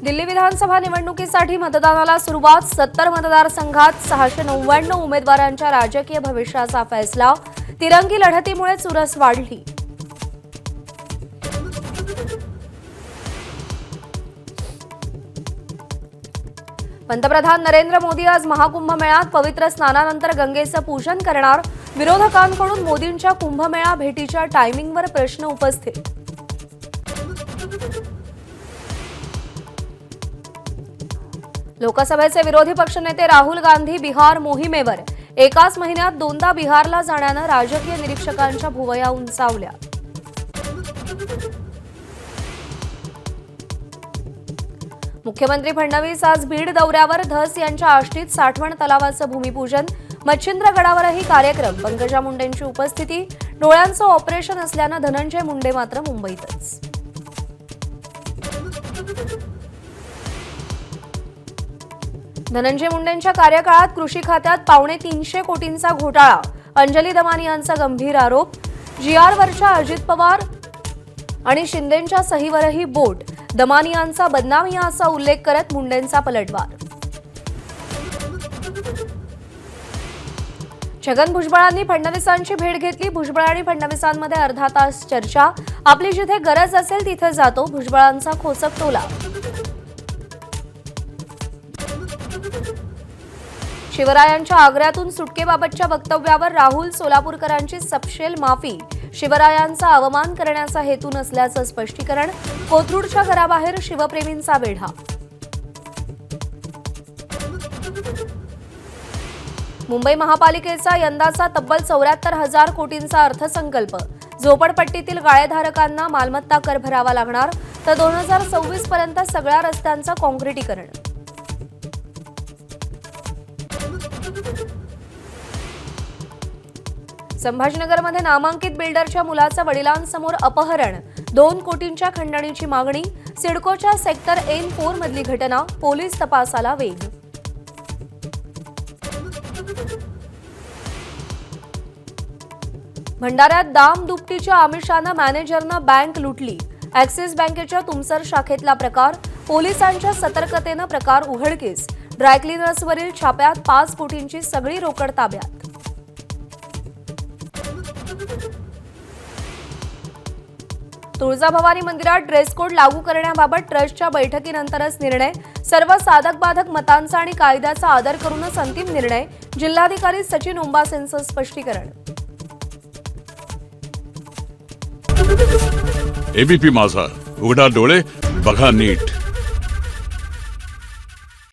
दिल्ली विधानसभा निवडणुकीसाठी मतदानाला सुरुवात। 70 मतदारसंघात 699 उमेदवारांच्या राजकीय भविष्याचा फैसला। तिरंगी लढतीमुळे चुरस वाढली। पंतप्रधान नरेंद्र मोदी आज महाकुंभमेळ्यात पवित्र स्नानानंतर गंगेचं पूजन करणार। विरोधकांकडून मोदींच्या कुंभमेळा भेटीच्या टायमिंगवर प्रश्न उपस्थित। लोकसभेचे विरोधी पक्षनेते राहुल गांधी बिहार मोहिमेवर। एकाच महिन्यात दोनदा बिहारला जाण्यानं राजकीय निरीक्षकांच्या भुवया उंचावल्या। मुख्यमंत्री फडणवीस आज बीड दौऱ्यावर। धस यांच्या आष्टीत साठवण तलावाचं भूमिपूजन। मच्छिंद्रगडावरही कार्यक्रम। पंकजा मुंडेंची उपस्थिती। डोळ्यांचं ऑपरेशन असल्यानं धनंजय मुंडे मात्र मुंबईतच। धनंजय मुंडेंच्या कार्यकाळात कृषी खात्यात 250 कोटींचा घोटाळा। अंजली दमानी यांचा गंभीर आरोप। जीआरवरच्या अजित पवार आणि शिंदेंच्या सहीवरही बोट। दमानी यांचा बदनामी असा उल्लेख करत मुंडेंचा पलटवार। छगन भुजबळांनी फडणवीसांची भेट घेतली। भुजबळ आणि फडणवीसांमध्ये अर्धा तास चर्चा। आपली जिथे गरज असेल तिथे जातो, भुजबळांचा खोचक टोला। शिवरायांच्या आग्र्यातून सुटकेबाबतच्या वक्तव्यावर राहुल सोलापूरकरांची सपशेल माफी। शिवरायांचा अवमान करण्याचा हेतू नसल्याचं स्पष्टीकरण। कोथरूडच्या घराबाहेर शिवप्रेमींचा वेढा। मुंबई महापालिकेचा यंदाचा तब्बल 74,000 कोटींचा अर्थसंकल्प। झोपडपट्टीतील गाळेधारकांना मालमत्ता कर भरावा लागणार, तर 2026 पर्यंत सगळ्या रस्त्यांचं काँक्रिटीकरण। संभाजीनगरमध्ये नामांकित बिल्डरच्या मुलाचं वडिलांसमोर अपहरण। 2 कोटींच्या खंडणीची मागणी। सिडकोच्या सेक्टर N4 मधली घटना। पोलीस तपासाला वेग। भंडाऱ्यात दाम दुपटीच्या आमिषानं मॅनेजरनं बँक लुटली। ॲक्सिस बँकेच्या तुमसर शाखेतला प्रकार। पोलिसांच्या सतर्कतेनं प्रकार उघडकीस। ड्रायक्लिनर्सवरील छाप्यात 5 कोटींची सगळी रोकड ताब्यात। तुळजाभवानी मंदिरात ड्रेस कोड लागू करण्याबाबत ट्रस्टच्या बैठकीनंतरच निर्णय। सर्व साधक बाधक मतांचा आणि कायद्याचा आदर करूनच अंतिम निर्णय। जिल्हाधिकारी सचिन ओंबासेंचं स्पष्टीकरण। एबीपी माझा, उघडा डोळे बघा नीट।